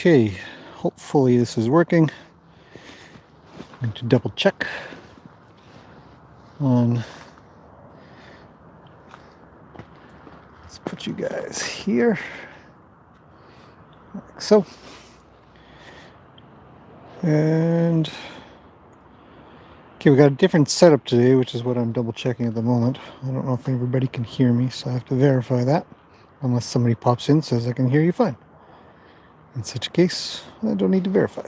Okay, hopefully this is working. I'm going to double check on. Let's put you guys here, like so. And okay, we got a different setup today, which is what I'm double checking at the moment. I don't know if everybody can hear me, so I have to verify that. Unless somebody pops in and says I can hear you fine. In such a case, I don't need to verify.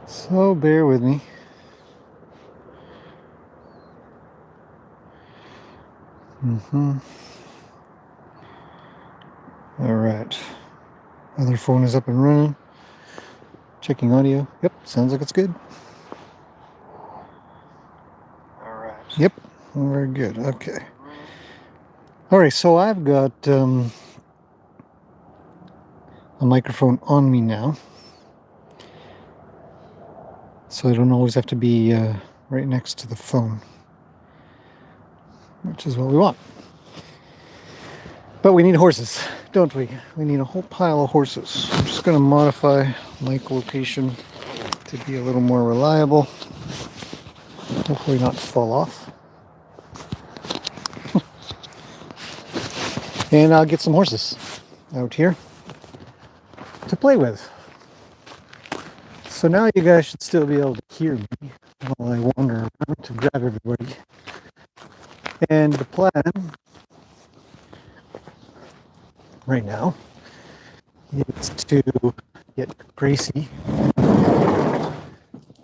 So bear with me. All right. Other phone is up and running. Checking audio. Yep, sounds like it's good. All right. Yep, very good. Okay. All right, so I've got a microphone on me now. So I don't always have to be right next to the phone, which is what we want. But we need horses, don't we? We need a whole pile of horses. I'm just going to modify mic location to be a little more reliable. Hopefully not fall off. And I'll get some horses out here to play with. So now you guys should still be able to hear me while I wander around to grab everybody. And the plan right now is to get Gracie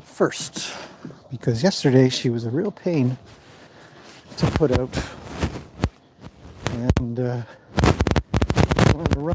first, because yesterday she was a real pain to put out, and wanted to run.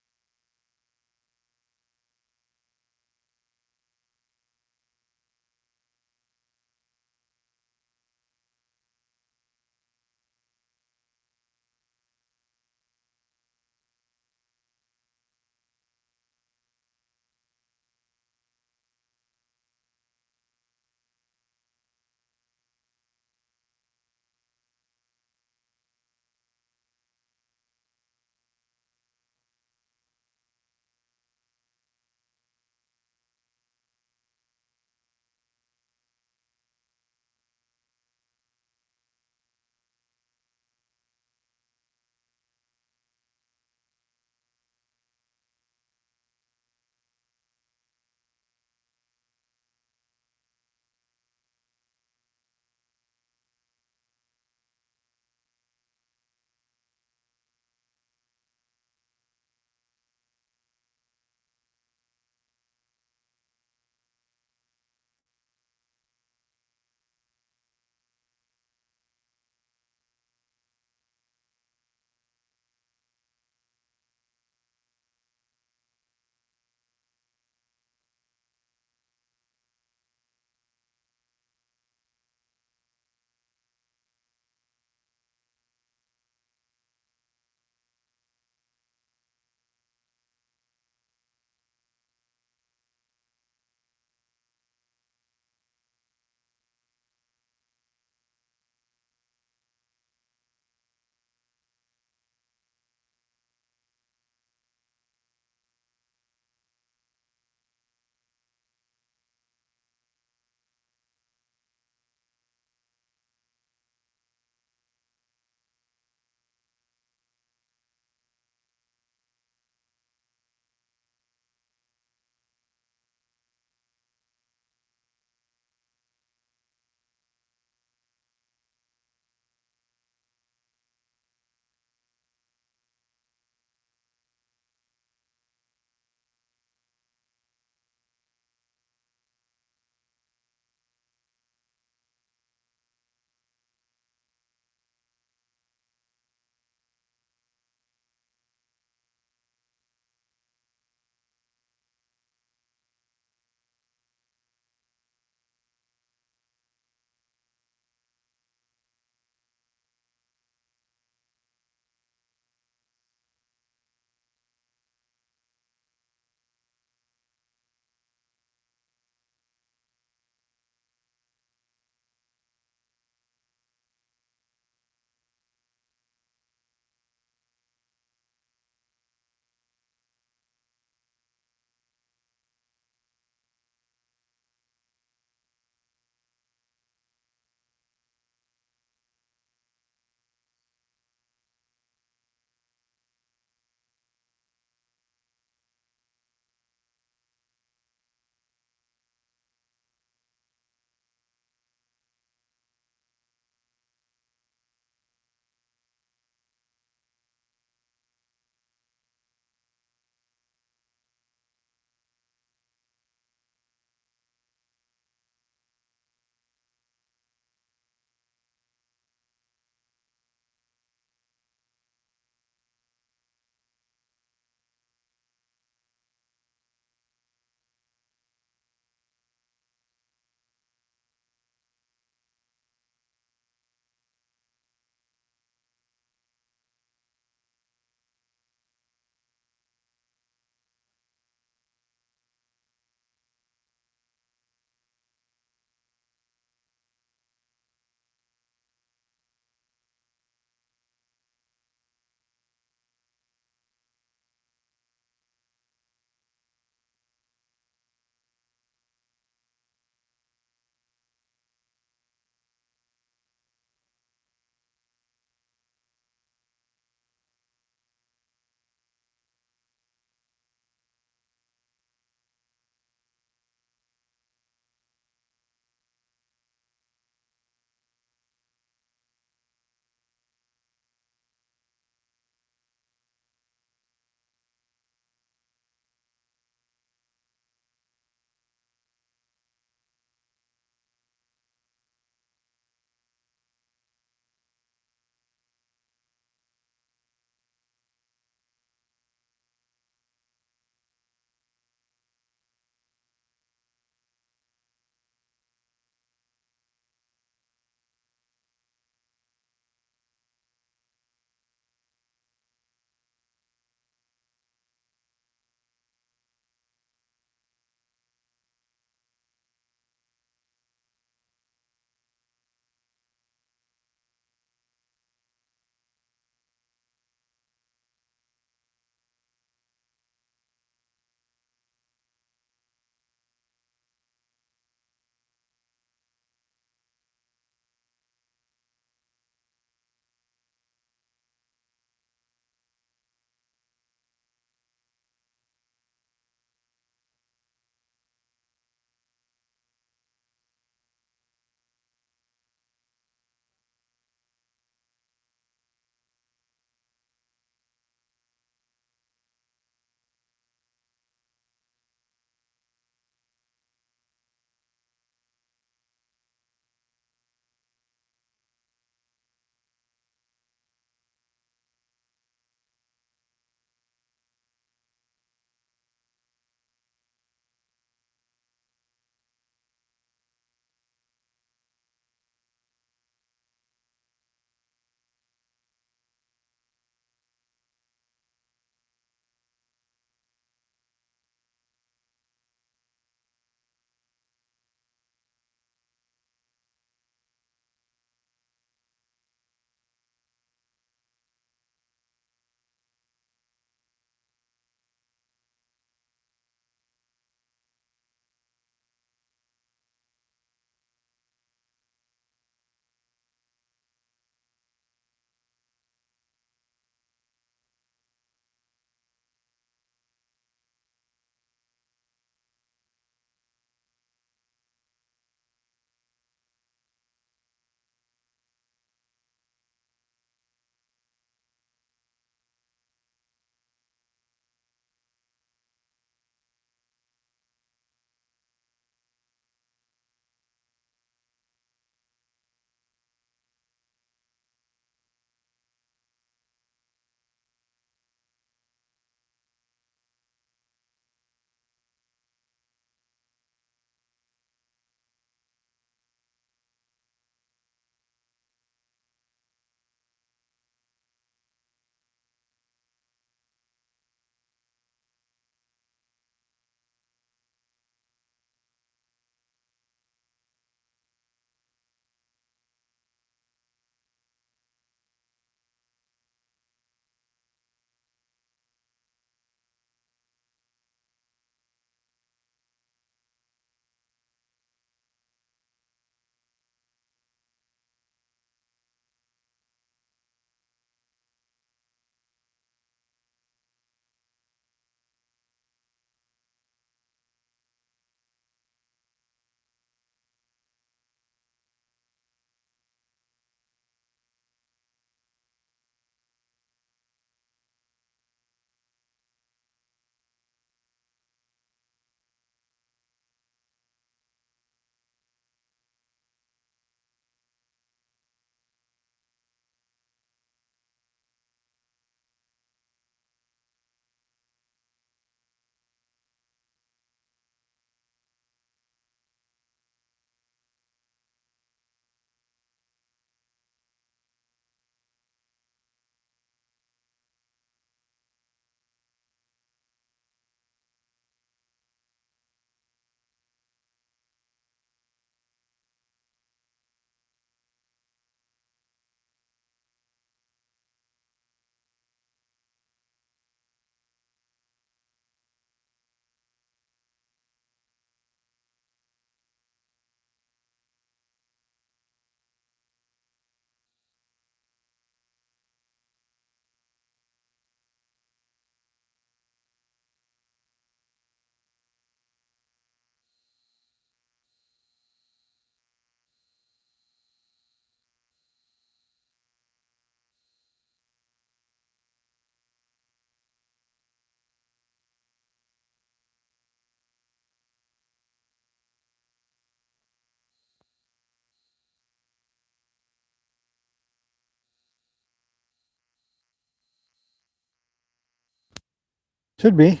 Should be.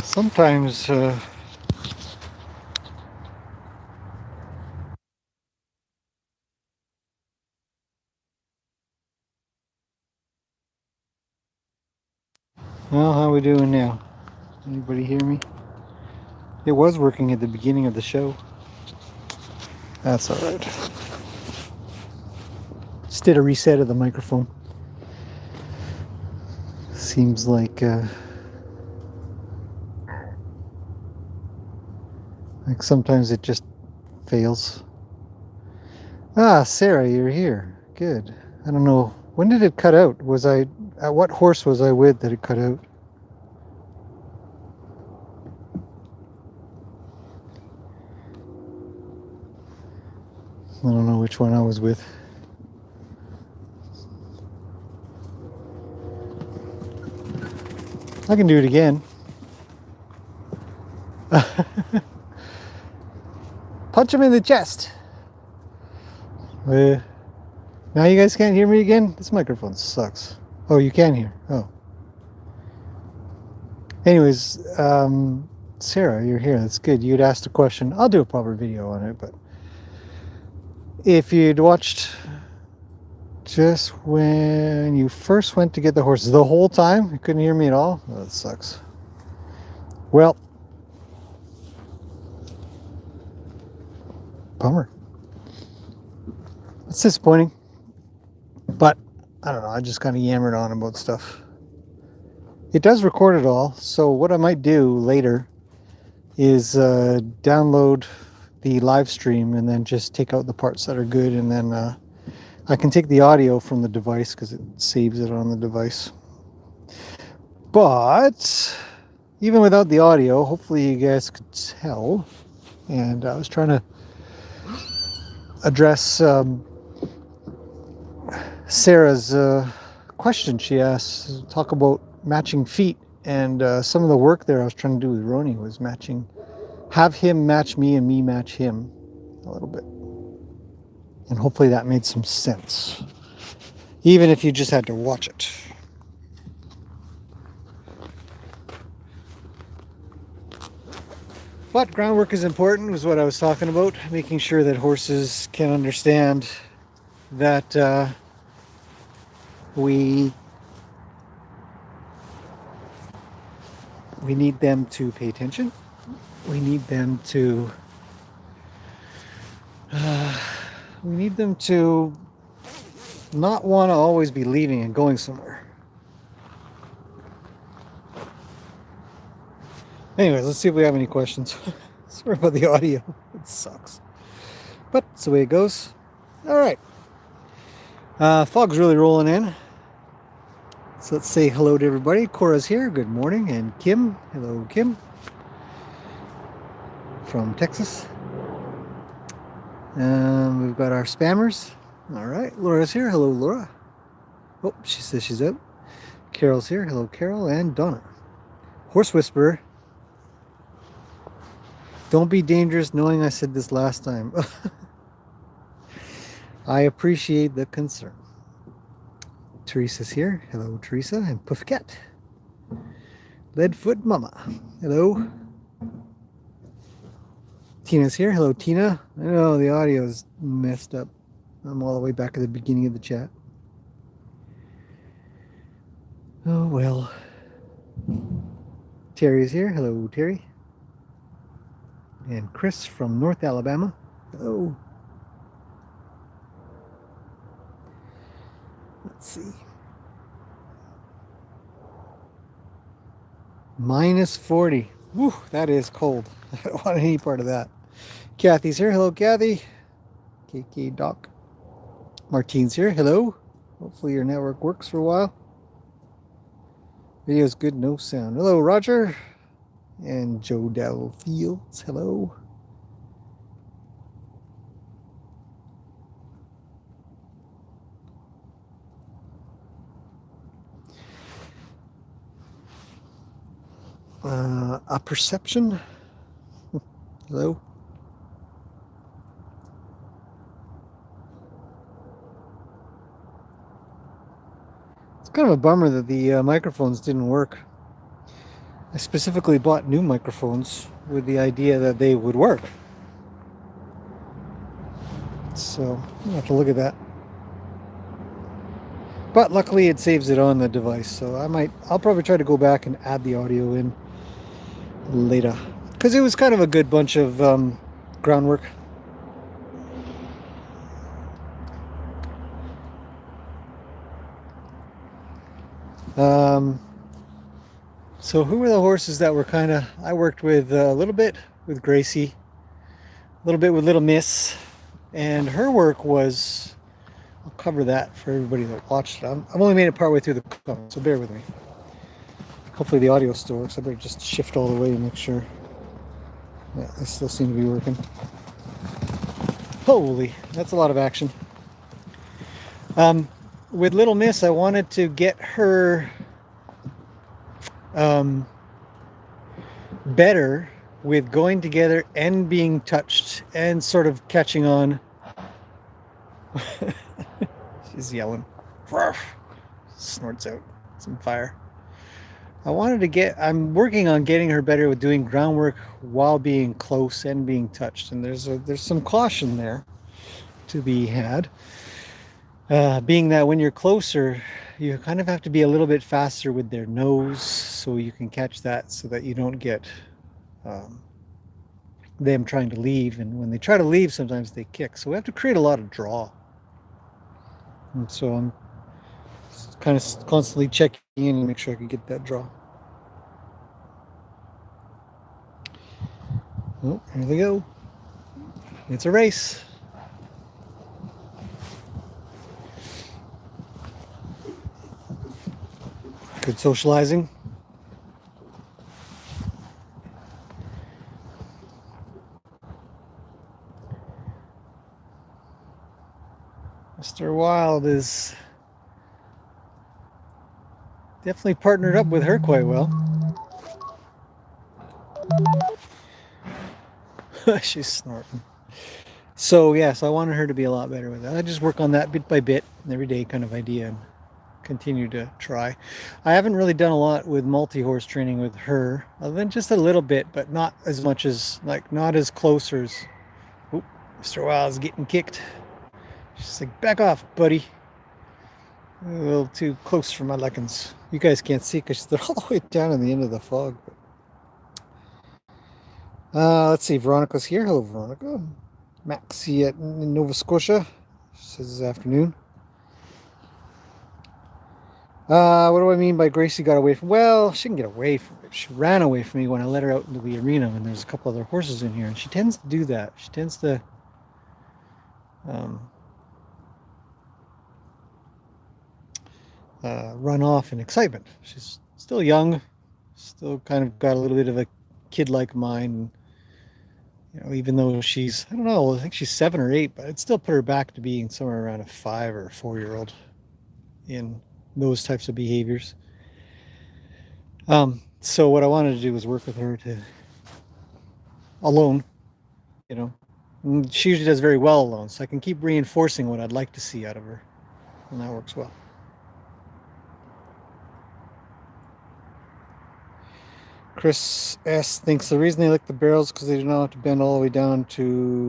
Sometimes well, how are we doing now? Anybody hear me? It was working at the beginning of the show. That's all right. Just did a reset of the microphone. Seems like sometimes it just fails. Ah, Sarah, you're here. Good. I don't know. When did it cut out? At what horse was I with that it cut out? I don't know which one I was with. I can do it again. Punch him in the chest. Now you guys can't hear me again? This microphone sucks. Oh, you can hear. Oh. Anyways, Sarah, you're here. That's good. You'd asked a question. I'll do a proper video on it, but if you'd watched just when you first went to get the horses the whole time, you couldn't hear me at all? Oh, that sucks. Well, bummer. It's disappointing. But I don't know, I just kind of yammered on about stuff. It does record it all, so what I might do later is download the live stream and then just take out the parts that are good, and then I can take the audio from the device because it saves it on the device. But even without the audio, hopefully you guys could tell, and I was trying to address Sarah's question. She asked, talk about matching feet, and some of the work there I was trying to do with Roni was have him match me and me match him a little bit. And hopefully that made some sense, even if you just had to watch it. But groundwork is important, was what I was talking about, making sure that horses can understand that we need them to pay attention. We need them to not want to always be leaving and going somewhere. Anyways, let's see if we have any questions. Sorry about the audio. It sucks. But it's the way it goes. All right. Fog's really rolling in. So let's say hello to everybody. Cora's here. Good morning. And Kim. Hello, Kim. From Texas. We've got our spammers. All right. Laura's here. Hello, Laura. Oh, she says she's out. Carol's here. Hello, Carol. And Donna. Horse Whisperer. Don't be dangerous knowing I said this last time. I appreciate the concern. Teresa's here. Hello, Teresa. And Puffcat. Leadfoot Mama. Hello. Tina's here. Hello, Tina. I know the audio is messed up. I'm all the way back at the beginning of the chat. Oh, well. Terry's here. Hello, Terry. And Chris from North Alabama. Hello. Let's see. Minus 40. Whew, that is cold. I don't want any part of that. Kathy's here. Hello, Kathy. KK Doc. Martine's here. Hello. Hopefully your network works for a while. Video's good, no sound. Hello, Roger. And Joe Dell Fields. Hello. A perception. Hello. kind of a bummer that the microphones didn't work. I specifically bought new microphones with the idea that they would work. So I'll have to look at that. But luckily it saves it on the device, so I'll probably try to go back and add the audio in later. Because it was kind of a good bunch of groundwork. So who were the horses that were I worked with a little bit with Gracie, a little bit with Little Miss, and her work was, I'll cover that for everybody that watched it. I've only made it partway through the cover, so bear with me. Hopefully the audio still works. I better just shift all the way and make sure. Yeah, they still seem to be working. Holy, that's a lot of action. With Little Miss, I wanted to get her better with going together and being touched and sort of catching on. She's yelling. Snorts out some fire. I'm working on getting her better with doing groundwork while being close and being touched, and there's some caution there to be had. Being that when you're closer, you kind of have to be a little bit faster with their nose so you can catch that, so that you don't get them trying to leave. And when they try to leave, sometimes they kick. So we have to create a lot of draw. And so I'm kind of constantly checking in and make sure I can get that draw. Oh, here they go. It's a race. Good socializing. Mr. Wild is definitely partnered up with her quite well. She's snorting. So yes, I wanted her to be a lot better with that. I just work on that bit by bit, every day kind of idea, and continue to try. I haven't really done a lot with multi-horse training with her, other than just a little bit, but not as much as, not as close as. Oop, Mr. Wild's getting kicked. She's like, back off, buddy. A little too close for my lickings. You guys can't see because they're all the way down in the end of the fog. Let's see, Veronica's here. Hello, Veronica. Maxie in Nova Scotia. She says this afternoon. What do I mean by Gracie got away from? Well, she didn't get away from it. She ran away from me when I let her out into the arena when there's a couple other horses in here, and she tends to do that. She tends to run off in excitement. She's still young, still kind of got a little bit of a kid-like mind. Even though she's, I don't know, I think she's 7 or 8, but I'd still put her back to being somewhere around a 5 or 4-year-old in those types of behaviors. So what I wanted to do was work with her alone, And she usually does very well alone, so I can keep reinforcing what I'd like to see out of her, and that works well. Chris S. thinks the reason they lick the barrels because they do not have to bend all the way down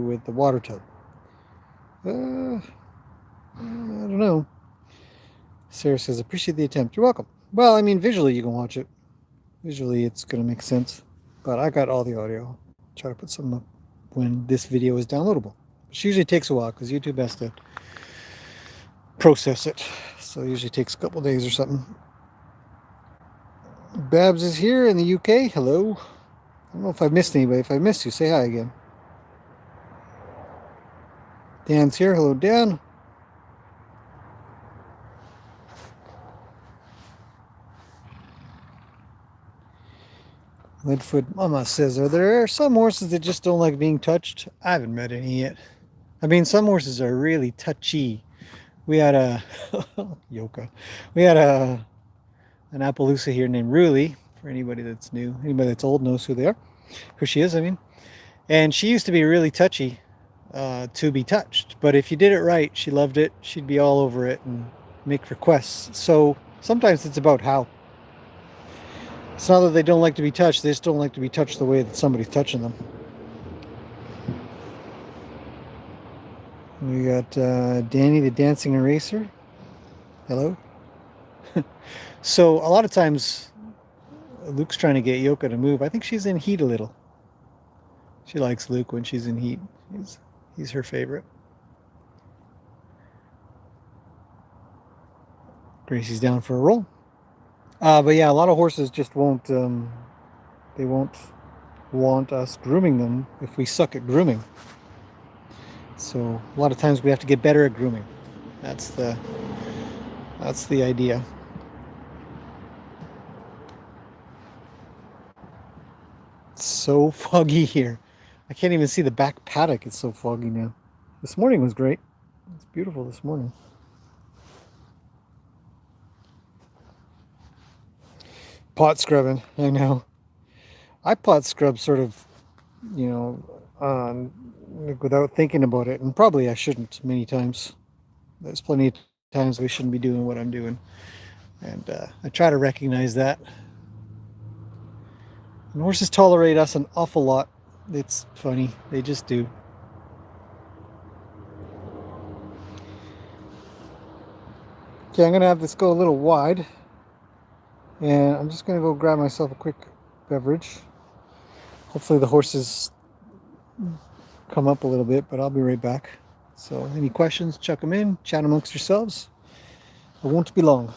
with the water tub. I don't know. Sarah says, appreciate the attempt. You're welcome. Well, I mean, visually you can watch it. Visually it's going to make sense. But I got all the audio. Try to put some up when this video is downloadable. Which usually takes a while because YouTube has to process it. So it usually takes a couple days or something. Babs is here in the UK. Hello. I don't know if I've missed anybody. If I missed you, say hi again. Dan's here. Hello, Dan. Leadfoot Mama says, are there some horses that just don't like being touched? I haven't met any yet. I mean, some horses are really touchy. We had a Yoka. We had an Appaloosa here named Ruli. For anybody that's new, anybody that's old knows who they are, who she is. I mean, and she used to be really touchy to be touched. But if you did it right, she loved it. She'd be all over it and make requests. So Sometimes it's about how. It's not that they don't like to be touched, they just don't like to be touched the way that somebody's touching them. We got Danny the Dancing Eraser. Hello. So a lot of times Luke's trying to get Yoka to move. I think she's in heat a little. She likes Luke when she's in heat. He's her favorite. Gracie's down for a roll. But yeah, a lot of horses just won't. They won't want us grooming them if we suck at grooming. So a lot of times we have to get better at grooming. That's the idea. It's so foggy here. I can't even see the back paddock. It's so foggy now. This morning was great. It's beautiful this morning. Pot scrubbing, I know. I pot scrub sort of, you know, without thinking about it, and probably I shouldn't many times. There's plenty of times we shouldn't be doing what I'm doing, and I try to recognize that. And horses tolerate us an awful lot. It's funny, they just do. Okay, I'm gonna have this go a little wide, and I'm just gonna go grab myself a quick beverage. Hopefully the horses come up a little bit, but I'll be right back. So any questions, chuck them in, chat amongst yourselves. It won't be long.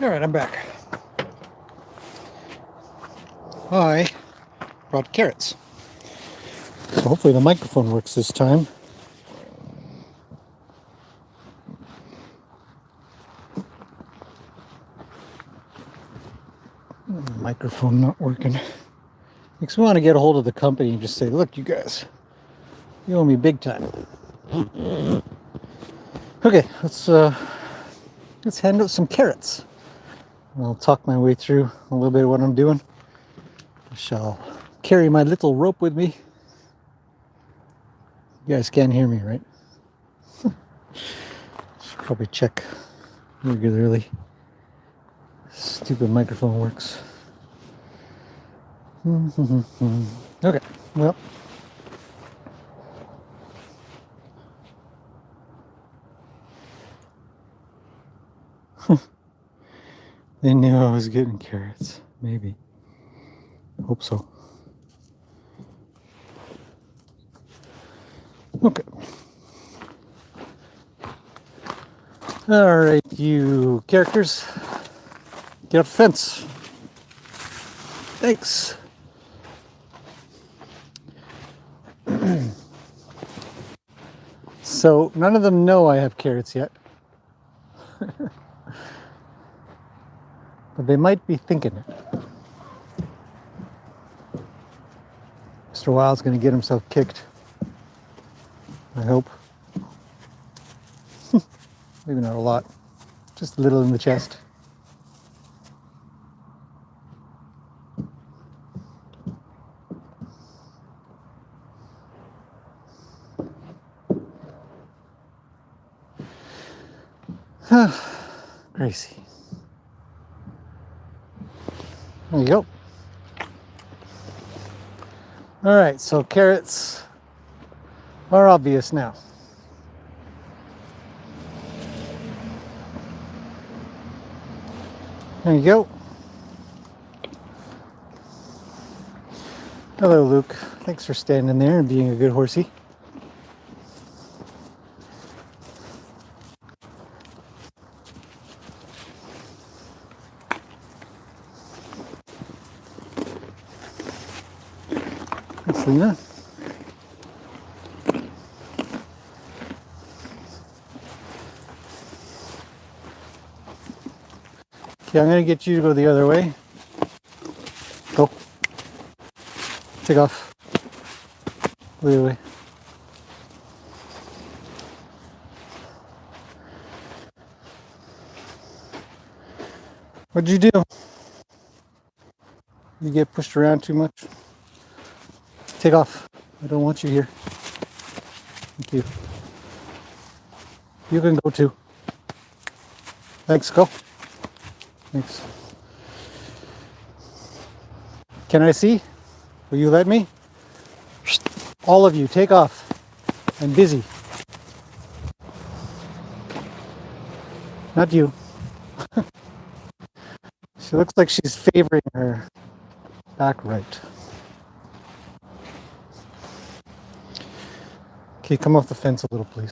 All right, I'm back. I brought carrots. So hopefully the microphone works this time. Microphone not working. Makes me want to get a hold of the company and just say, look, you guys, you owe me big time. Okay, let's hand out some carrots. I'll talk my way through a little bit of what I'm doing. I shall carry my little rope with me. You guys can't hear me, right? Should probably check regularly. Stupid microphone works. Okay, well. They knew I was getting carrots. Maybe. Hope so. Okay. All right, you characters. Get up the fence. Thanks. So none of them know I have carrots yet. But they might be thinking it. Mr. Wild's going to get himself kicked. I hope. Maybe not a lot. Just a little in the chest. Gracie. There you go. All right, so carrots are obvious now. There you go. Hello, Luke. Thanks for standing there and being a good horsey. Thanks, Lena. Okay, I'm going to get you to go the other way. Go. Take off. Go the other way. What'd you do? You get pushed around too much? Take off. I don't want you here. Thank you. You can go too. Thanks, go. Thanks. Can I see? Will you let me? All of you, take off. I'm busy. Not you. She looks like she's favoring her back right. Okay, come off the fence a little, please.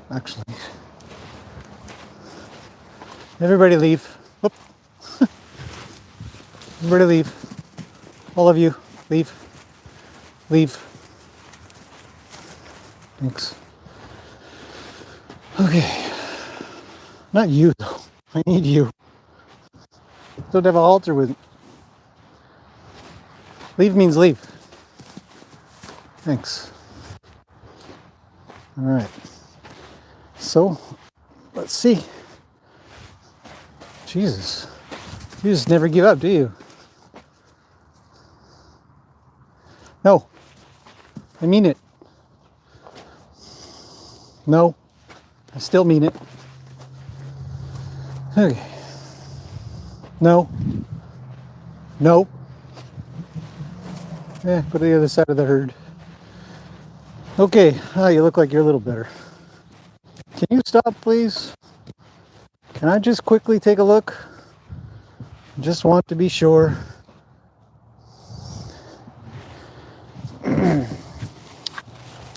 Actually. Everybody leave. Whoop. Everybody leave. All of you, leave. Leave. Thanks. Okay. Not you, though. I need you. Don't have a halter with me. Leave means leave. Thanks. All right. So, let's see. Jesus. You just never give up, do you? No. I mean it. No. I still mean it. Okay. No. No. Go to the other side of the herd. Okay. You look like you're a little better. Can you stop, please? Can I just quickly take a look? Just want to be sure.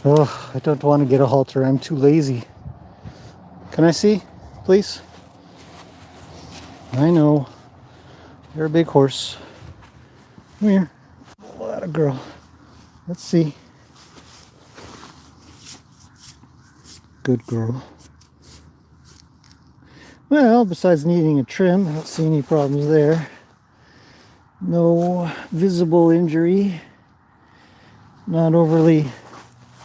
Oh, I don't want to get a halter. I'm too lazy. Can I see, please? I know. You're a big horse. Come here. Oh, that a girl. Let's see. Good girl. Well, besides needing a trim, I don't see any problems there. No visible injury. Not overly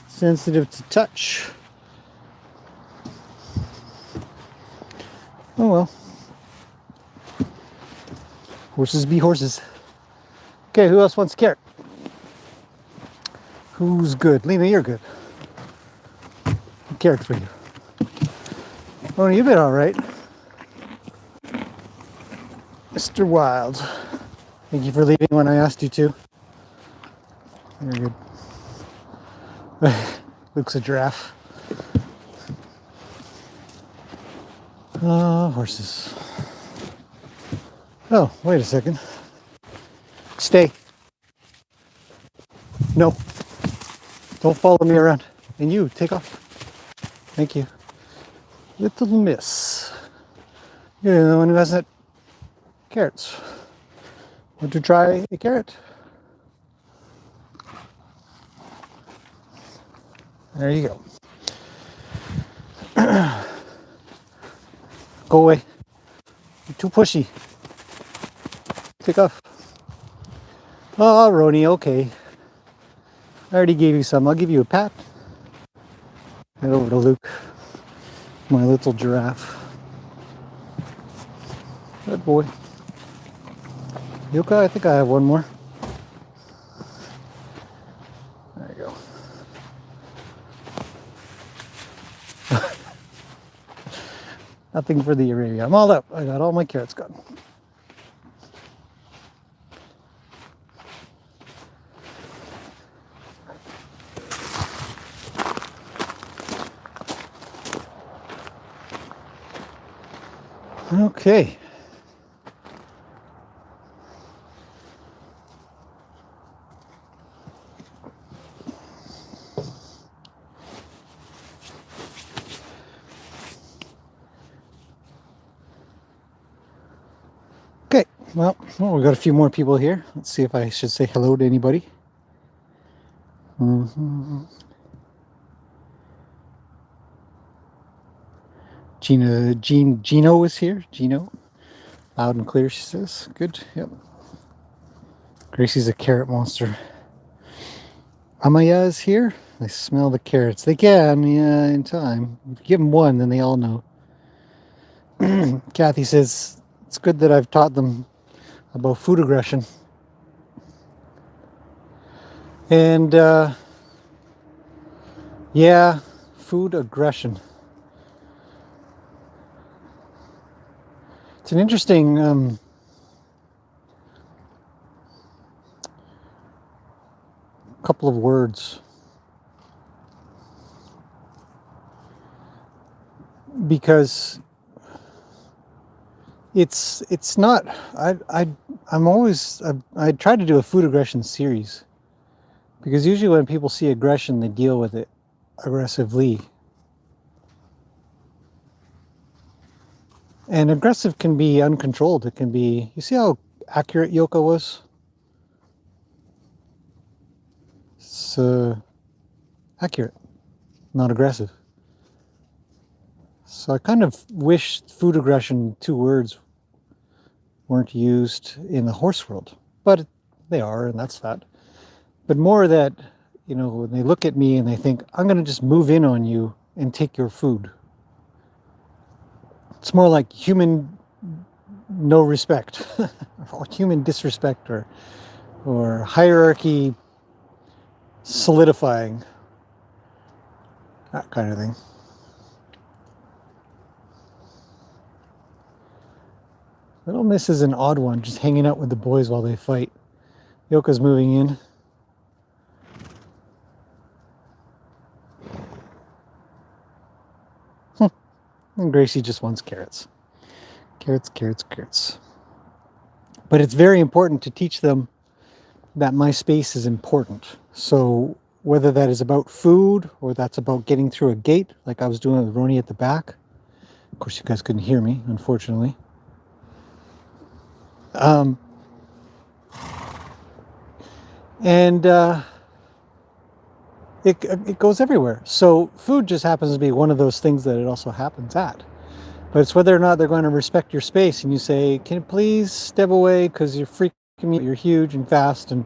sensitive to touch. Oh well. Horses be horses. Okay, who else wants a carrot? Who's good? Lena, you're good. A carrot for you. Oh, you've been all right. Mr. Wild. Thank you for leaving when I asked you to. Very good. Luke's a giraffe. Horses. Oh, wait a second. Stay. No. Don't follow me around. And you, take off. Thank you. Little miss. You're the one who hasn't carrots. Want to try a carrot? There you go. Go away. You're too pushy. Take off. Oh, Roni, okay. I already gave you some. I'll give you a pat. Head over to Luke, my little giraffe. Good boy. Yuka, I think I have one more. There you go. Nothing for the Arabia. I'm all up. I got all my carrots gone. Okay. Okay, well, we've got a few more people here. Let's see if I should say hello to anybody. Gino is here. Gino. Loud and clear, she says. Good, yep. Gracie's a carrot monster. Amaya is here. They smell the carrots. They can, yeah, in time. If you give them one, then they all know. Kathy says, it's good that I've taught them about food aggression. And, yeah, food aggression. It's an interesting couple of words. Because it's not, I try to do a food aggression series, because usually when people see aggression, they deal with it aggressively. And aggressive can be uncontrolled. It can be, you see how accurate Yoka was? It's accurate, not aggressive. So I kind of wish food aggression, two words, weren't used in the horse world, but they are, and that's that. But more that, you know, when they look at me and they think, I'm going to just move in on you and take your food. It's more like human no respect, or human disrespect, or hierarchy solidifying, that kind of thing. Little Miss is an odd one, just hanging out with the boys while they fight. Yoka's moving in. And Gracie just wants carrots. Carrots, carrots, carrots. But it's very important to teach them that my space is important. So whether that is about food or that's about getting through a gate, like I was doing with Roni at the back. Of course, you guys couldn't hear me, unfortunately. And it goes everywhere. So food just happens to be one of those things that it also happens at. But it's whether or not they're going to respect your space. And you say, can you please step away because you're freaking me. You're huge and fast and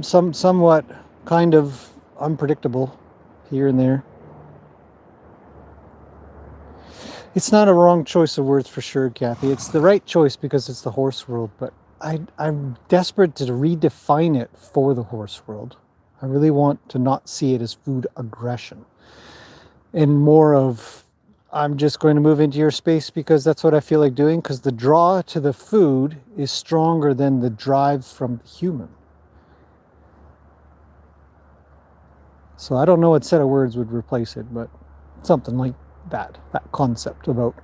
somewhat kind of unpredictable here and there. It's not a wrong choice of words for sure, Kathy. It's the right choice because it's the horse world. But I'm desperate to redefine it for the horse world. I really want to not see it as food aggression and more of, I'm just going to move into your space because that's what I feel like doing, because the draw to the food is stronger than the drive from the human. So I don't know what set of words would replace it, but something like that concept about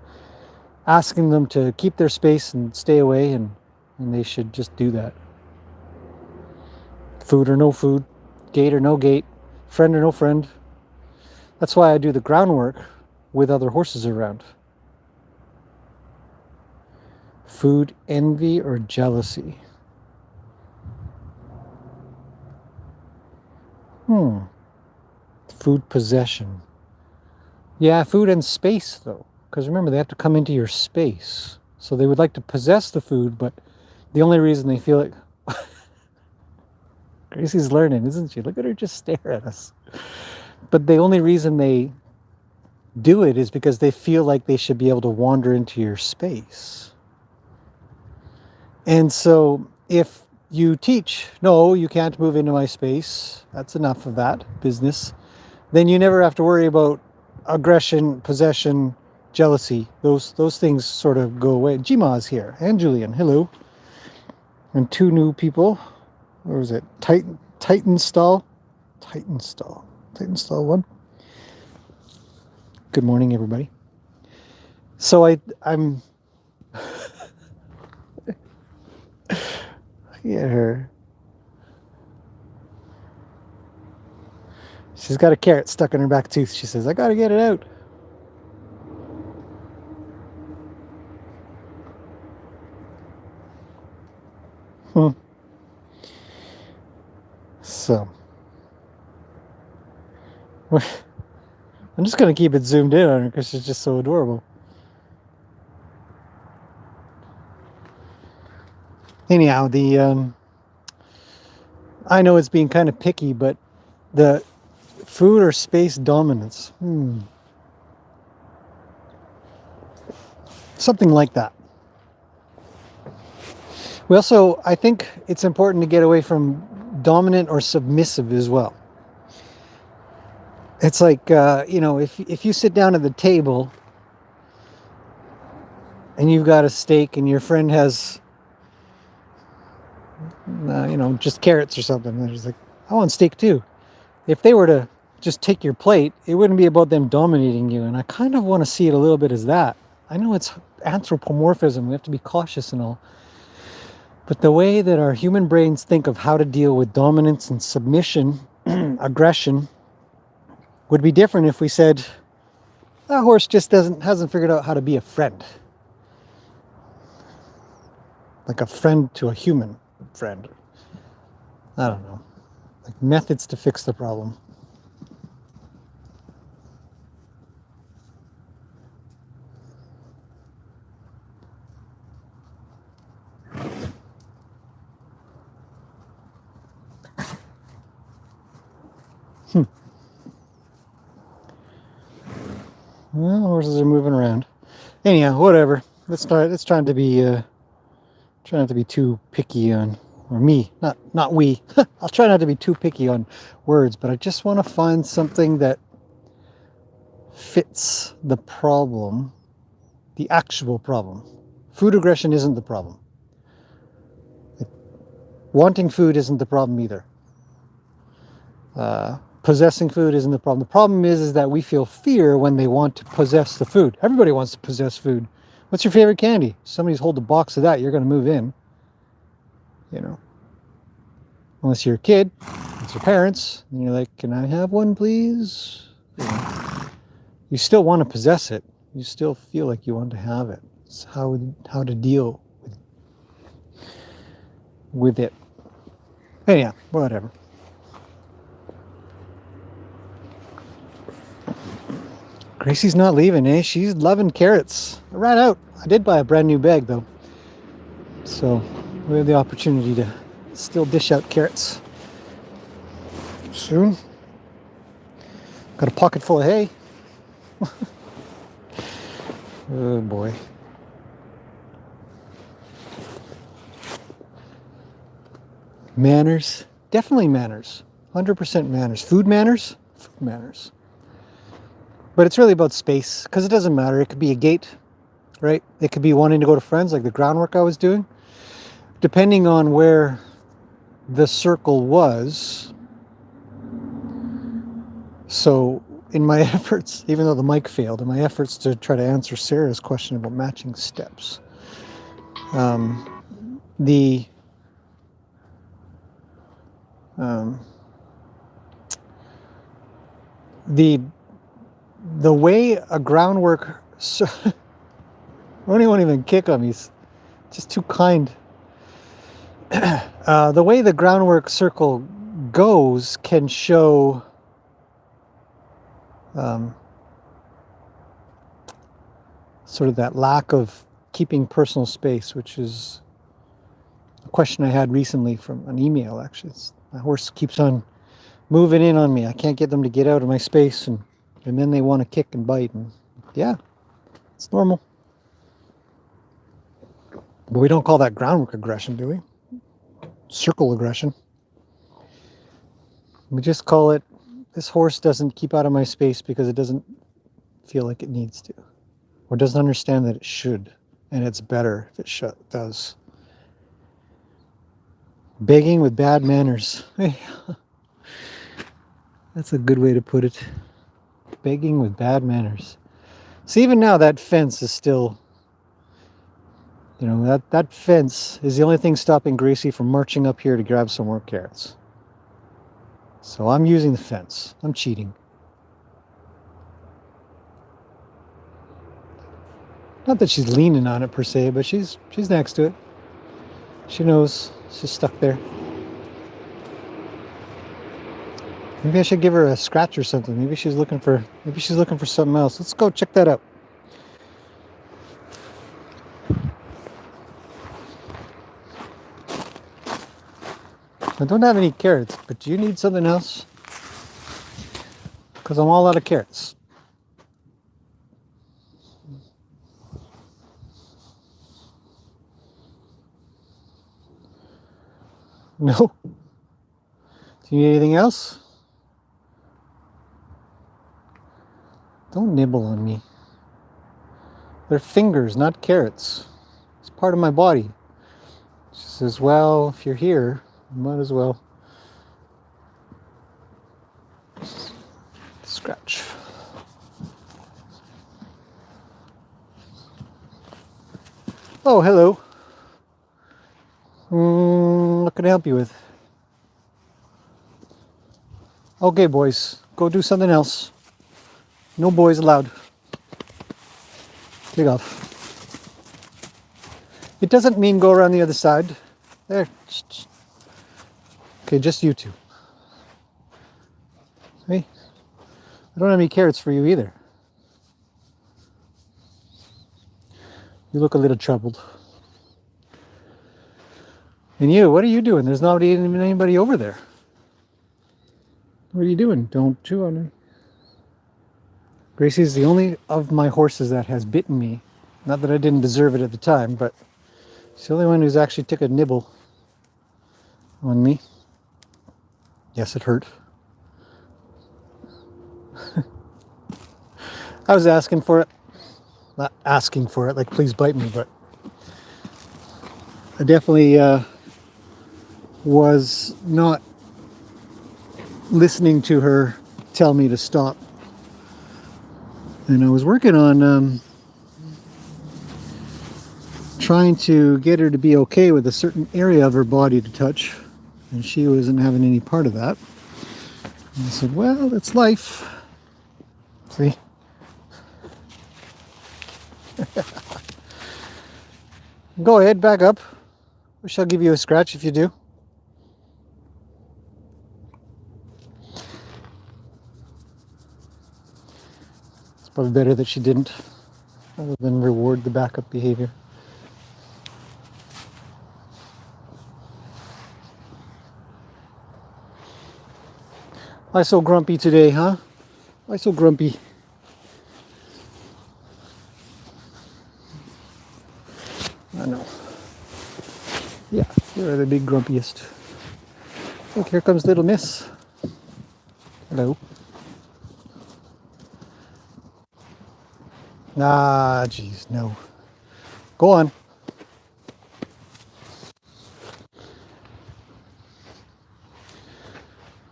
asking them to keep their space and stay away, and they should just do that. Food or no food, gate or no gate, friend or no friend. That's why I do the groundwork with other horses around. Food envy or jealousy? Food possession. Yeah, food and space though. Because remember, they have to come into your space. So they would like to possess the food, but the only reason they feel like... Gracie's learning, isn't she? Look at her just stare at us. But the only reason they do it is because they feel like they should be able to wander into your space. And so if you teach, no, you can't move into my space, that's enough of that business, then you never have to worry about aggression, possession, jealousy. Those things sort of go away. Jima's here, and Julian, hello. And two new people. What was it? Titan Stall 1. Good morning, everybody. So I'm yeah, her. She's got a carrot stuck in her back tooth. She says, I gotta get it out. So I'm just going to keep it zoomed in on her because she's just so adorable. Anyhow, I know it's being kind of picky, but the food or space dominance. Something like that. We also, I think it's important to get away from dominant or submissive as well. It's like, if you sit down at the table and you've got a steak and your friend has, just carrots or something, and they're just like, I want steak too. If they were to just take your plate, it wouldn't be about them dominating you. And I kind of want to see it a little bit as that. I know it's anthropomorphism. We have to be cautious and all. But the way that our human brains think of how to deal with dominance and submission, aggression, would be different if we said, that horse just hasn't figured out how to be a friend. Like a friend to a human friend. I don't know. Like methods to fix the problem. Well, horses are moving around. Anyhow, whatever. Let's try not to be too picky on, or me, not we. I'll try not to be too picky on words, but I just want to find something that fits the problem, the actual problem. Food aggression isn't the problem. Wanting food isn't the problem either. Possessing food isn't the problem. The problem is that we feel fear when they want to possess the food. Everybody wants to possess food. What's your favorite candy? Somebody's holding a box of that, you're going to move in. Unless you're a kid, it's your parents, and you're like, can I have one, please? You still want to possess it. You still feel like you want to have it. It's how to deal with it. Anyhow, whatever. Gracie's not leaving, eh? She's loving carrots. I ran out. I did buy a brand new bag though, so we have the opportunity to still dish out carrots soon. Got a pocket full of hay. Oh boy. Manners, definitely manners. 100% manners. Food manners? Food manners. But it's really about space, because it doesn't matter. It could be a gate, right? It could be wanting to go to friends, like the groundwork I was doing. Depending on where the circle was. So in my efforts, even though the mic failed, in my efforts to try to answer Sarah's question about matching steps, the way a groundwork, Ronnie won't even kick on me, he's just too kind. The way the groundwork circle goes can show sort of that lack of keeping personal space, which is a question I had recently from an email, actually. My horse keeps on moving in on me. I can't get them to get out of my space, and then they want to kick and bite. And yeah, it's normal. But we don't call that groundwork aggression, do we? Circle aggression. We just call it, this horse doesn't keep out of my space because it doesn't feel like it needs to, or doesn't understand that it should, and it's better if it does. Begging with bad manners. That's a good way to put it. Begging with bad manners. So even now that fence is still, you know, that fence is the only thing stopping Gracie from marching up here to grab some more carrots. So I'm using the fence. I'm cheating. Not that she's leaning on it per se, but she's next to it. She knows she's stuck there. Maybe I should give her a scratch or something. Maybe she's looking for something else. Let's go check that out. I don't have any carrots, but do you need something else? Because I'm all out of carrots. No? Do you need anything else? Don't nibble on me. They're fingers, not carrots. It's part of my body. She says, well, if you're here, you might as well scratch. Oh, hello. What can I help you with? Okay, boys, go do something else. No boys allowed. Take off. It doesn't mean go around the other side. There. Okay, just you two. Hey, I don't have any carrots for you either. You look a little troubled. And you, what are you doing? There's not even anybody over there. What are you doing? Don't chew on me. Gracie's the only of my horses that has bitten me. Not that I didn't deserve it at the time, but she's the only one who's actually took a nibble on me. Yes, it hurt. I was asking for it. Not asking for it, like please bite me, but I definitely was not listening to her tell me to stop. And I was working on trying to get her to be okay with a certain area of her body to touch, and she wasn't having any part of that. And I said, well, it's life. See? Go ahead, back up. Wish I'll give you a scratch if you do. It's probably better that she didn't, rather than reward the backup behavior. Why so grumpy today, huh? Why so grumpy? I know. Yeah, you're the big grumpiest. Look, here comes little miss. Hello. Ah, jeez, no. Go on.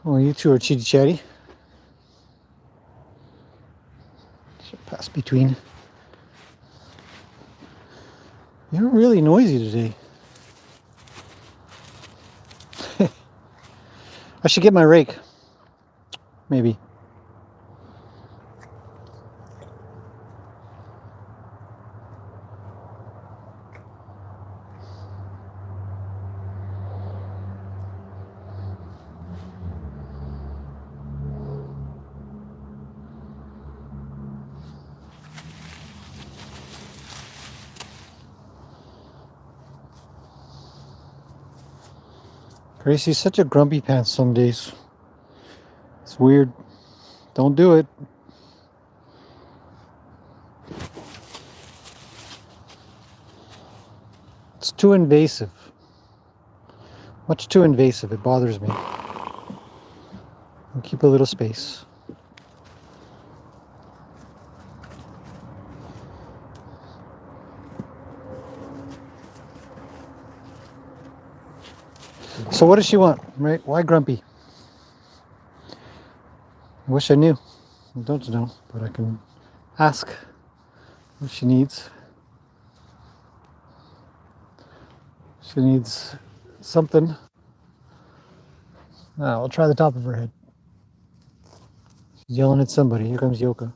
Oh, you two are chitty chatty. Should pass between. You're really noisy today. I should get my rake. Maybe. Gracie's such a grumpy pants some days. It's weird. Don't do it. It's too invasive. Much too invasive. It bothers me. I'll keep a little space. So what does she want, right? Why grumpy? I wish I knew. I don't know, but I can ask what she needs. She needs something. I'll try the top of her head. She's yelling at somebody. Here comes Yoka.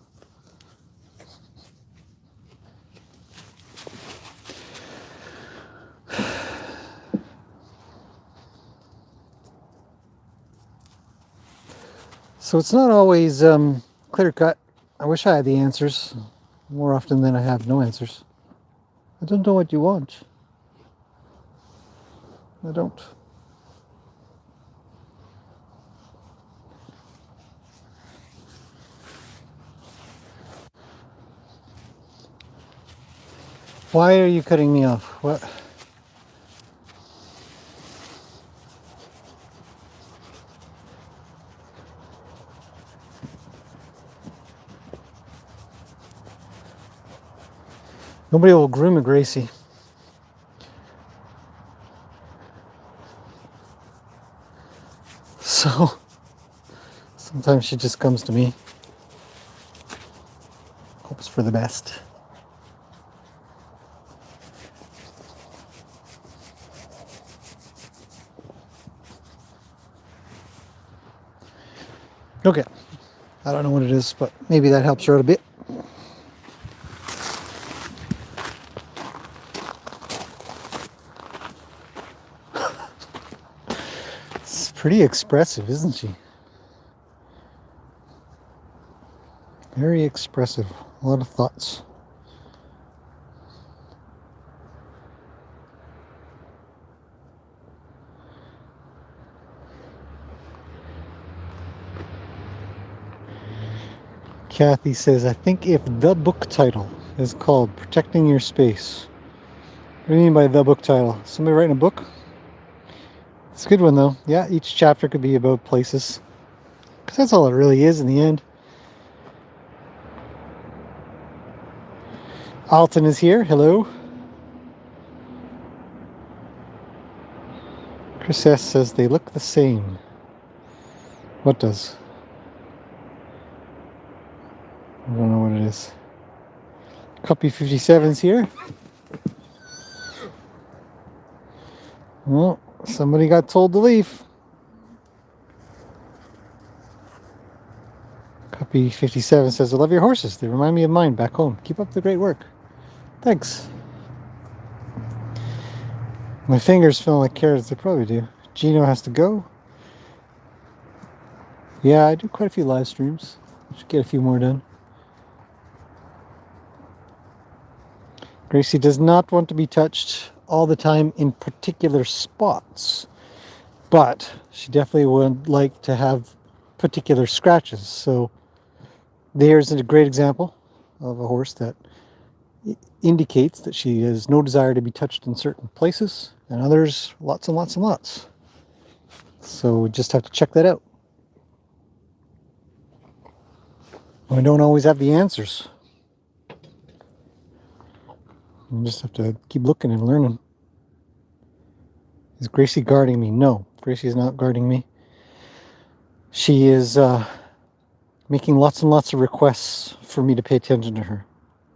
So it's not always clear cut. I wish I had the answers. More often than I have no answers. I don't know what you want. I don't. Why are you cutting me off? What? Nobody will groom a Gracie. So sometimes she just comes to me. Hopes for the best. Okay. I don't know what it is, but maybe that helps her out a bit. It's pretty expressive, isn't she? Very expressive. A lot of thoughts. Kathy says, I think if the book title is called Protecting Your Space. What do you mean by the book title? Somebody writing a book? It's a good one though. Yeah, each chapter could be about places. Because that's all it really is in the end. Alton is here. Hello. Chris S. says they look the same. What does? I don't know what it is. Copy 57's here. Well, somebody got told to leave. Copy 57 says, I love your horses. They remind me of mine back home. Keep up the great work. Thanks. My fingers feel like carrots, they probably do. Gino has to go. Yeah, I do quite a few live streams. Should get a few more done. Gracie does not want to be touched all the time in particular spots, but she definitely would like to have particular scratches. So there's a great example of a horse that indicates that she has no desire to be touched in certain places, and others lots and lots and lots. So we just have to check that out. We don't always have the answers. We just have to keep looking and learning. Is Gracie guarding me? No, Gracie is not guarding me. She is making lots and lots of requests for me to pay attention to her.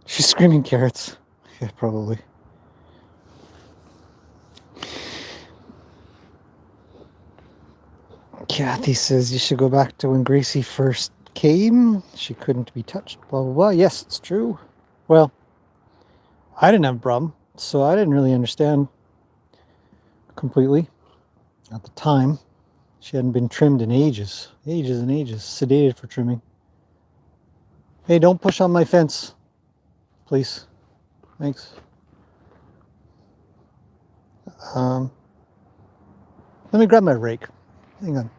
She's screaming carrots. Yeah, probably. Kathy says you should go back to when Gracie first came. She couldn't be touched, blah, blah, blah. Yes, it's true. Well, I didn't have a problem, so I didn't really understand completely at the time. She hadn't been trimmed in ages. Ages and ages. Sedated for trimming. Hey, don't push on my fence. Please. Thanks. Let me grab my rake. Hang on.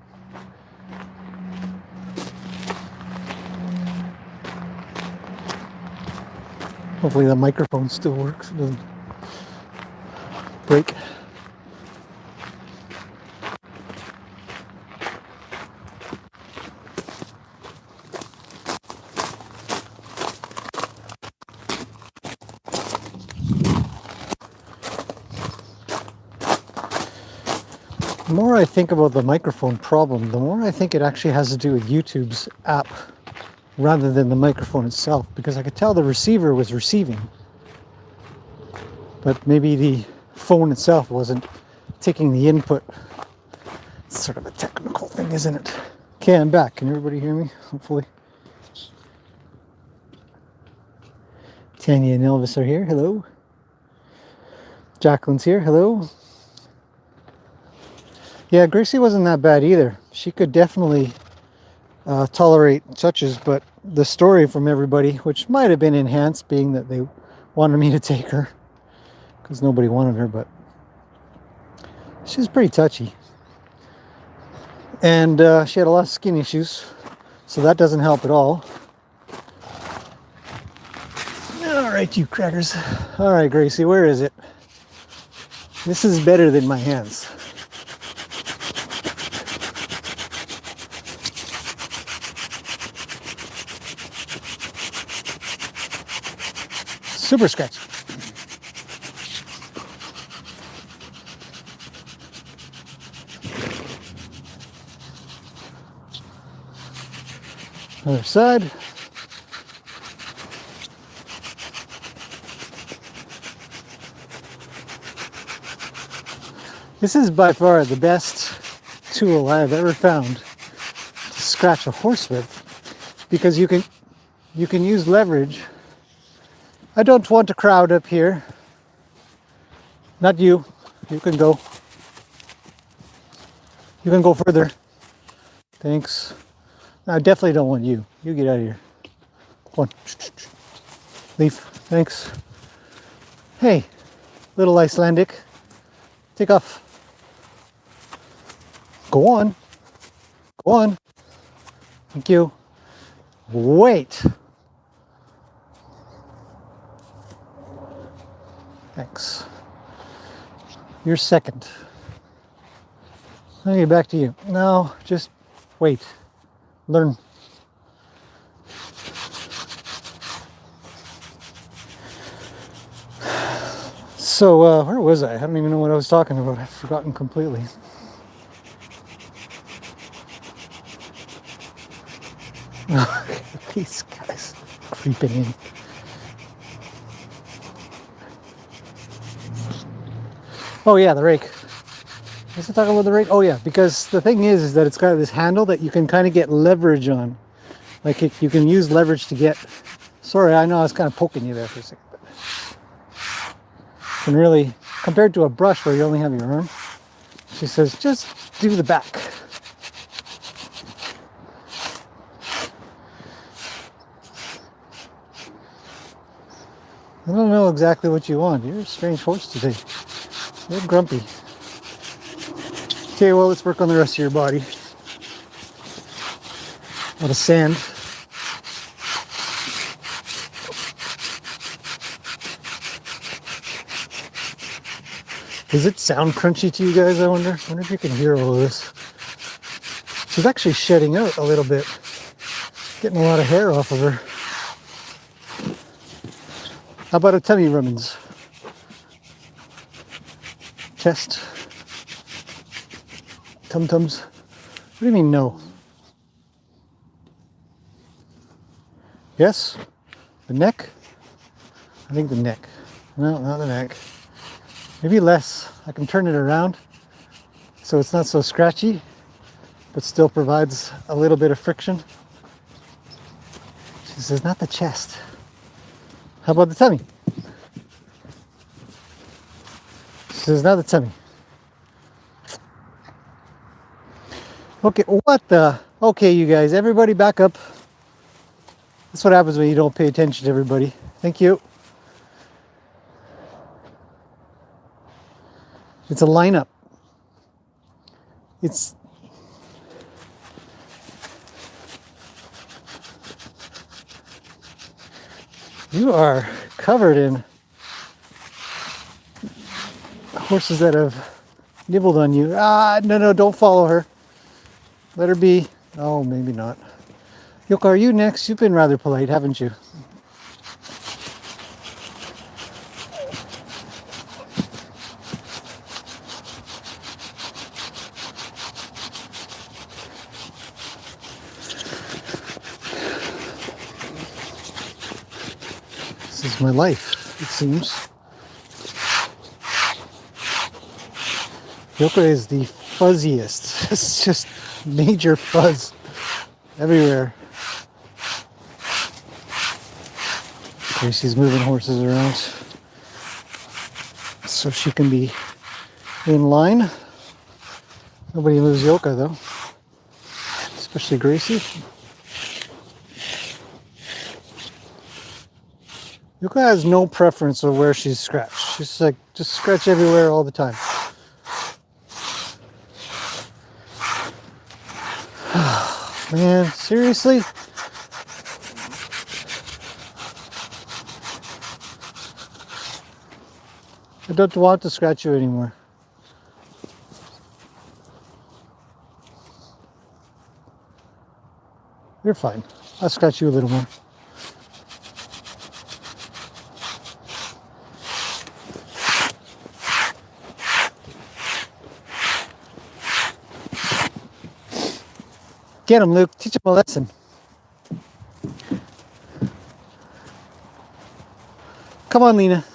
Hopefully the microphone still works. It doesn't break. The more I think about the microphone problem, the more I think it actually has to do with YouTube's app rather than the microphone itself, because I could tell the receiver was receiving, but maybe the phone itself wasn't taking the input. It's sort of a technical thing, isn't it? Okay, I'm back. Can everybody hear me? Hopefully. Tanya and Elvis are here. Hello. Jacqueline's here. Hello. Yeah, Gracie wasn't that bad either. She could definitely tolerate touches, but the story from everybody, which might have been enhanced being that they wanted me to take her because nobody wanted her, but she's pretty touchy. And she had a lot of skin issues, so that doesn't help at all. All right, you crackers. All right, Gracie, where is it? This is better than my hands. Super scratchy. Other side. This is by far the best tool I've ever found to scratch a horse with, because you can use leverage. I don't want to crowd up here. Not you. You can go. You can go further. Thanks. I definitely don't want you. You get out of here. Come on. Leave. Thanks. Hey, little Icelandic. Take off. Go on. Go on. Thank you. Wait. Thanks. You're second. I'll get back to you. No, just wait. Learn. So, where was I? I don't even know what I was talking about. I've forgotten completely. These guys creeping in. Oh yeah, the rake. Was I talking about the rake? Oh yeah, because the thing is that it's got this handle that you can kind of get leverage on. Like you can use leverage to get... Sorry, I know I was kind of poking you there for a second. But you can really compared to a brush where you only have your arm, she says, just do the back. I don't know exactly what you want. You're a strange horse today. You're grumpy. Okay, well, let's work on the rest of your body. A lot of sand. Does it sound crunchy to you guys, I wonder? I wonder if you can hear all of this. She's actually shedding out a little bit. Getting a lot of hair off of her. How about a tummy rubbings? Chest. Tum-tums. What do you mean no? Yes? The neck? I think the neck. No, not the neck. Maybe less. I can turn it around so it's not so scratchy, but still provides a little bit of friction. She says, not the chest. How about the tummy? She says, not the tummy. Okay, what the? Okay, you guys, everybody back up. That's what happens when you don't pay attention to everybody. Thank you. It's a lineup. It's you are covered in horses that have nibbled on you. Ah, no, don't follow her. Let her be. Oh, maybe not. Yoko, are you next? You've been rather polite, haven't you? This is my life, it seems. Yoko is the fuzziest. It's just major fuzz everywhere. Okay, she's moving horses around so she can be in line. Nobody moves Yoka though, especially Gracie. Yoka has no preference of where she's scratched. She's like, just scratch everywhere all the time. Man, seriously? I don't want to scratch you anymore. You're fine. I'll scratch you a little more. Get him, Luke. Teach him a lesson. Come on, Lena.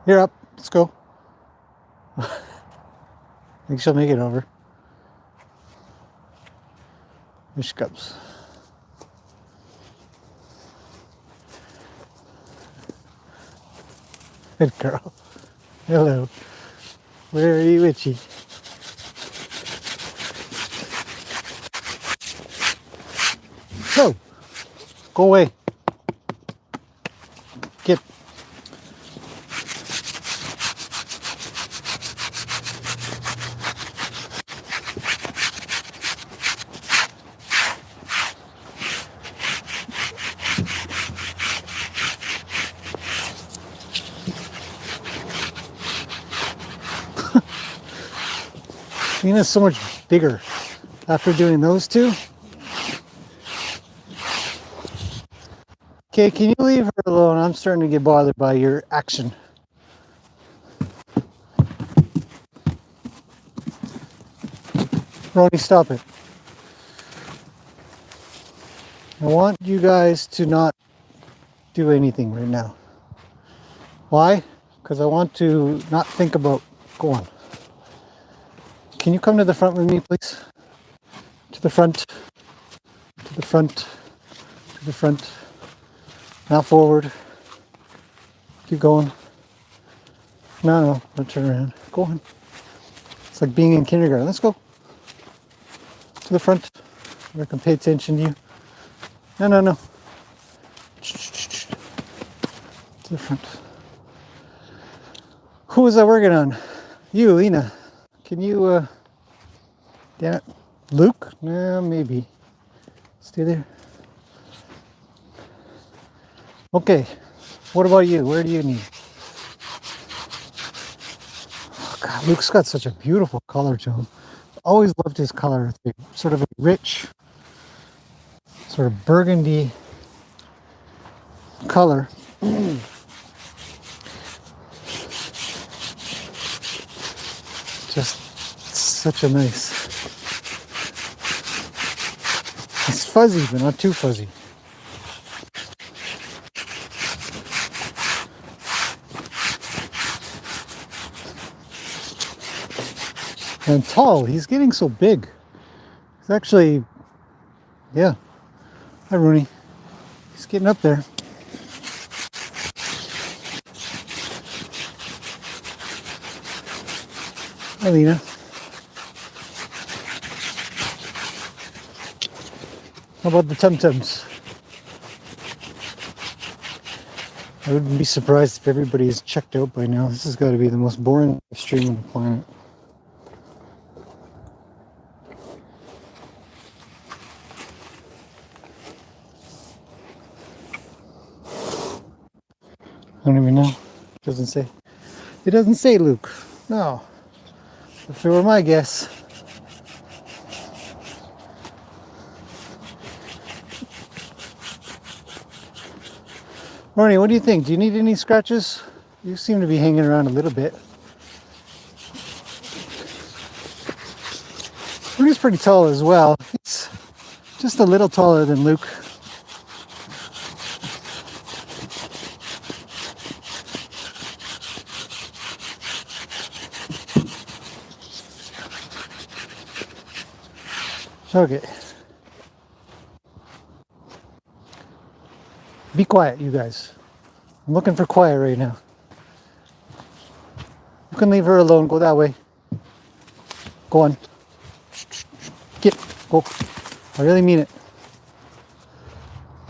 You're up. Let's go. I think she'll make it over. Here she comes. Good girl. Hello. Where are you, Itchy? Go. Go away. Get. Lena's so much bigger after doing those two. Okay, can you leave her alone? I'm starting to get bothered by your action. Roni, stop it. I want you guys to not do anything right now. Why? Because I want to not think about going. Can you come to the front with me, please? To the front. To the front. To the front. Now forward. Keep going. No, don't turn around. Go on. It's like being in kindergarten. Let's go. To the front. I can pay attention to you. No. To the front. Who was I working on? You, Lena. Can you, damn it. Luke? No, maybe. Stay there. Okay. What about you? Where do you need? Oh, God, Luke's got such a beautiful color to him. Always loved his color. It's sort of a rich, sort of burgundy color. Just such a nice. It's fuzzy, but not too fuzzy. And tall. He's getting so big. He's actually, yeah. Hi, Rooney. He's getting up there. Hi, Lena. How about the tum-tums? I wouldn't be surprised if everybody's checked out by now. This has got to be the most boring stream on the planet. I don't even know. It doesn't say. It doesn't say, Luke. No. If it were my guess. Ronnie, what do you think? Do you need any scratches? You seem to be hanging around a little bit. Ronnie's pretty tall as well. He's just a little taller than Luke. Okay. Be quiet, you guys. I'm looking for quiet right now. You can leave her alone. Go that way. Go on. Get. Go. I really mean it.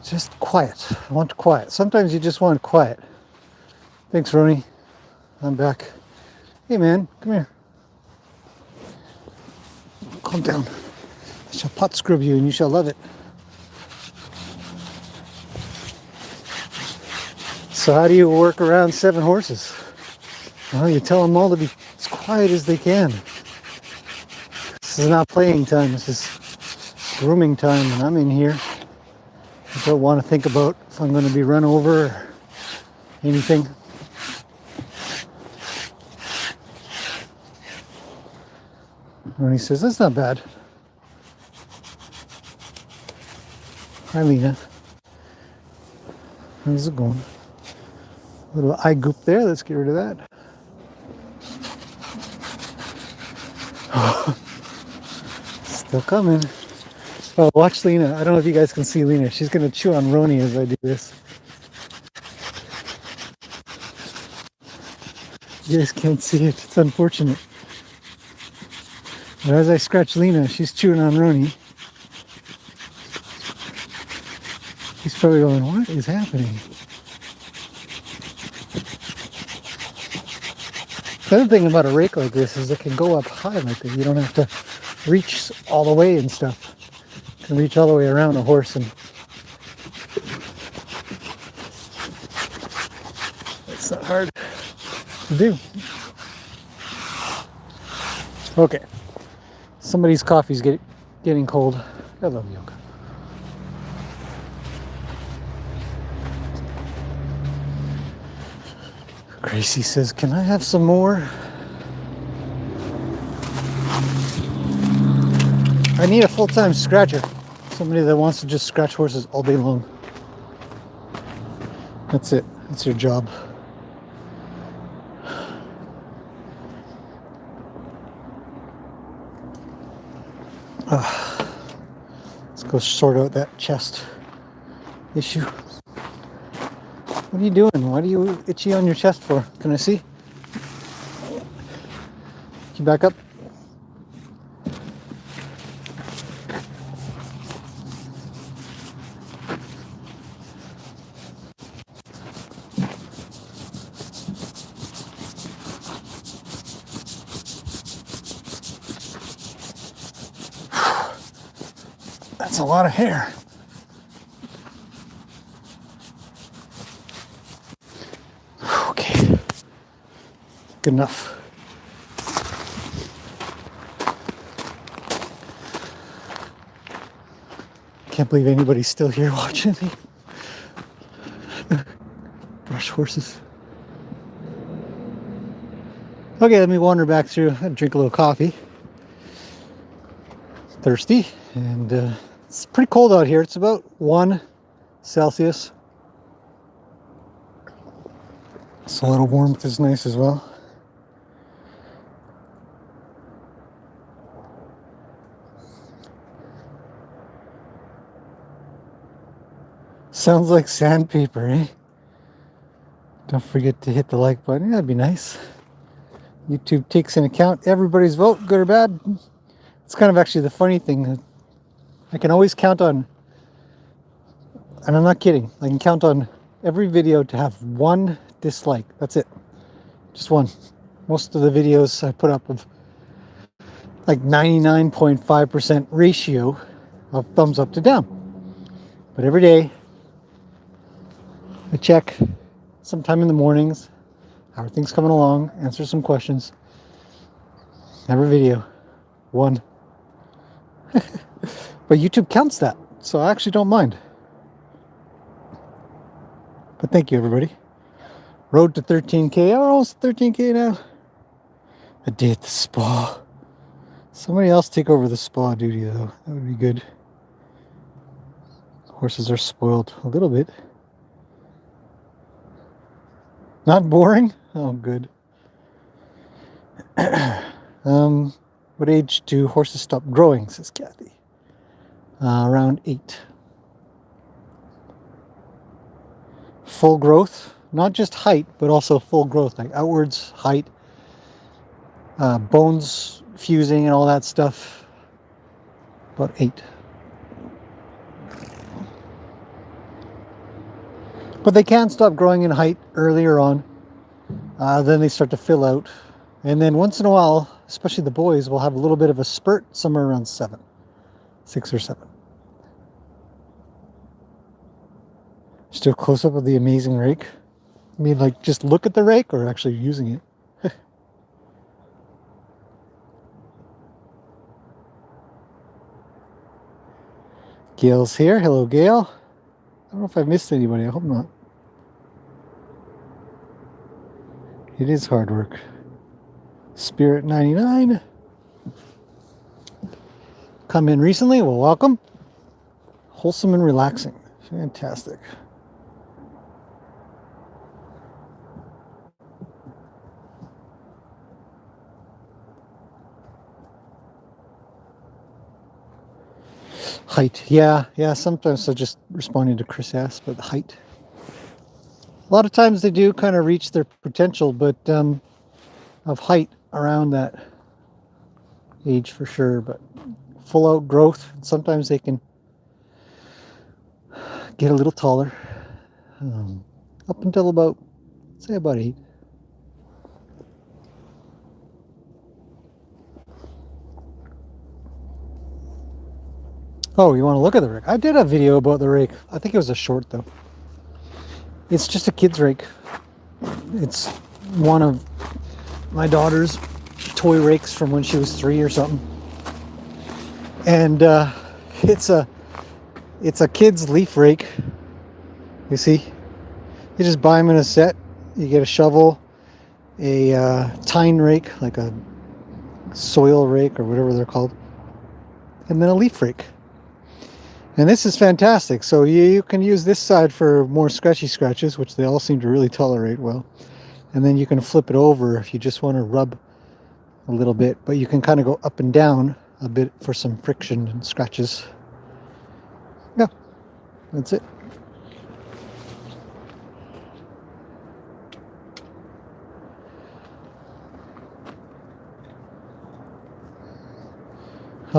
Just quiet. I want quiet. Sometimes you just want quiet. Thanks, Roni. I'm back. Hey, man. Come here. Calm down. I shall pot scrub you and you shall love it. So how do you work around 7 horses? Well, you tell them all to be as quiet as they can. This is not playing time. This is grooming time, and I'm in here. I don't want to think about if I'm going to be run over or anything. And he says, that's not bad. Hi, Lena. How's it going? Little eye goop there. Let's get rid of that. Still coming. Oh, watch Lena. I don't know if you guys can see Lena. She's going to chew on Roni as I do this. You guys can't see it. It's unfortunate. But as I scratch Lena, she's chewing on Roni. He's probably going, what is happening? The other thing about a rake like this is it can go up high like that. You don't have to reach all the way and stuff. You can reach all the way around a horse, and it's not hard to do. Okay. Somebody's coffee's getting cold. I love yoga. Gracie says, can I have some more? I need a full-time scratcher. Somebody that wants to just scratch horses all day long. That's it. That's your job. Let's go sort out that chest issue. What are you doing? What are you itchy on your chest for? Can I see? You back up. That's a lot of hair. Okay, good enough. Can't believe anybody's still here watching me brush horses. Okay, let me wander back through and drink a little coffee. Thirsty, and it's pretty cold out here. It's about 1 Celsius. So a little warmth is nice as well. Sounds like sandpaper, eh? Don't forget to hit the like button. That'd be nice. YouTube takes into account everybody's vote, good or bad. It's kind of actually the funny thing. I can always count on, and I'm not kidding, I can count on every video to have 1 dislike. That's it. Just 1. Most of the videos I put up of like 99.5% ratio of thumbs up to down. But every day I check sometime in the mornings, how are things coming along, answer some questions. Every video, 1. But YouTube counts that, so I actually don't mind. But thank you, everybody. Road to 13K. Oh, almost 13K now. A day at the spa. Somebody else take over the spa duty, though. That would be good. Horses are spoiled a little bit. Not boring? Oh, good. What age do horses stop growing, says Kathy? Around 8. Full growth, not just height, but also full growth, like outwards, height, bones fusing and all that stuff. About 8. But they can stop growing in height earlier on. Then they start to fill out. And then once in a while, especially the boys, will have a little bit of a spurt somewhere around 7. 6 or 7. Just do a close-up of the amazing rake. I mean, like, just look at the rake or actually using it? Gail's here. Hello, Gail. I don't know if I missed anybody. I hope not. It is hard work. Spirit 99. Come in recently. Well, welcome. Wholesome and relaxing. Fantastic. Height. Yeah. Sometimes I just responding to Chris asked, but height. A lot of times they do kind of reach their potential, but of height around that age for sure. But full out growth, sometimes they can get a little taller, up until about, say, about 8. Oh, you want to look at the rake? I did a video about the rake. I think it was a short, though. It's just a kid's rake. It's one of my daughter's toy rakes from when she was 3 or something. And it's a kid's leaf rake. You see? You just buy them in a set. You get a shovel, a tine rake, like a soil rake or whatever they're called, and then a leaf rake. And this is fantastic. So you can use this side for more scratchy scratches, which they all seem to really tolerate well. And then you can flip it over if you just want to rub a little bit. But you can kind of go up and down a bit for some friction and scratches. Yeah, that's it.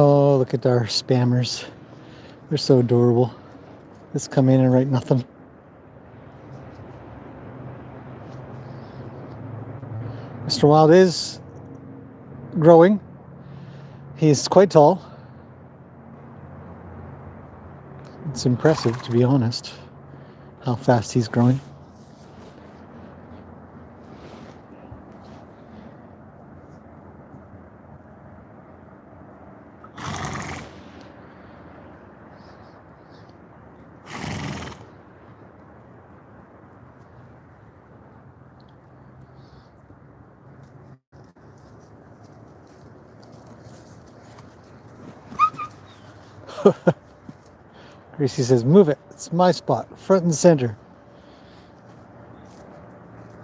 Oh, look at our spammers. They're so adorable. Just come in and write nothing. Mr. Wild is growing. He's quite tall. It's impressive, to be honest, how fast he's growing. Gracie says, move it. It's my spot, front and center.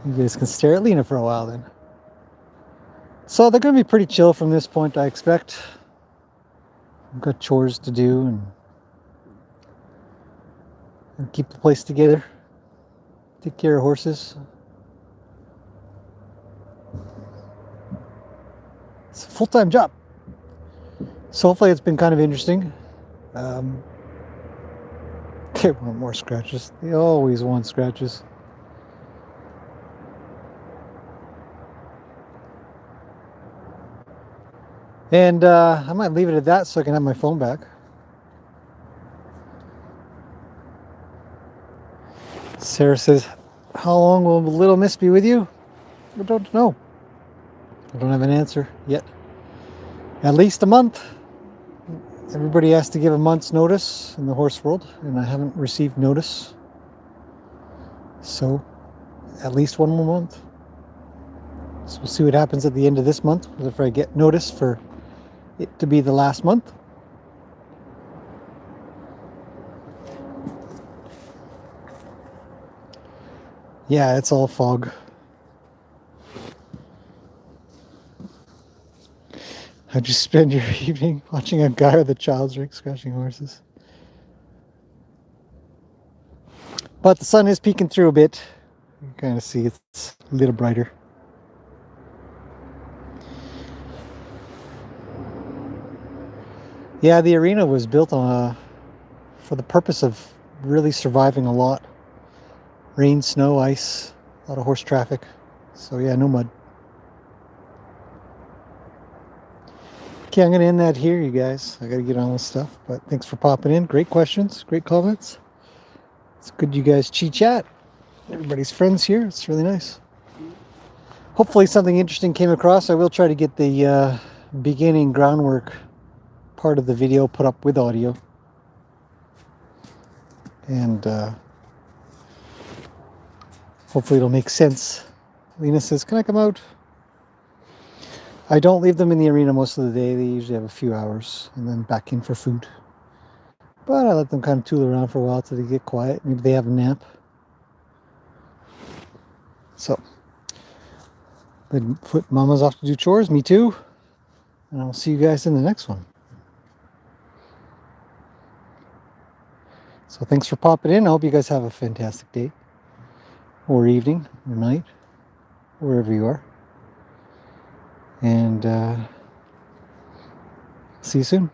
You guys can stare at Lena for a while then. So they're going to be pretty chill from this point, I expect. I've got chores to do and keep the place together. Take care of horses. It's a full-time job. So hopefully it's been kind of interesting. They want more scratches. They always want scratches. And I might leave it at that so I can have my phone back. Sarah says, how long will Little Miss be with you? I don't know. I don't have an answer yet. At least a month. Everybody has to give a month's notice in the horse world, and I haven't received notice. So, at least one more month. So we'll see what happens at the end of this month, if I get notice for it to be the last month. Yeah, it's all fog. How'd you spend your evening watching a guy with a child's rig scratching horses? But the sun is peeking through a bit. You can kind of see it's a little brighter. Yeah, the arena was built for the purpose of really surviving a lot. Rain, snow, ice, a lot of horse traffic. So yeah, no mud. Okay, I'm going to end that here, you guys. I got to get on with stuff. But thanks for popping in. Great questions, great comments. It's good you guys chit-chat. Everybody's friends here. It's really nice. Hopefully something interesting came across. I will try to get the beginning groundwork part of the video put up with audio. And hopefully it'll make sense. Lena says, can I come out? I don't leave them in the arena most of the day. They usually have a few hours and then back in for food. But I let them kind of tool around for a while till they get quiet. Maybe they have a nap. So, then put Mama's off to do chores. Me too. And I'll see you guys in the next one. So thanks for popping in. I hope you guys have a fantastic day. Or evening. Or night. Wherever you are. And see you soon.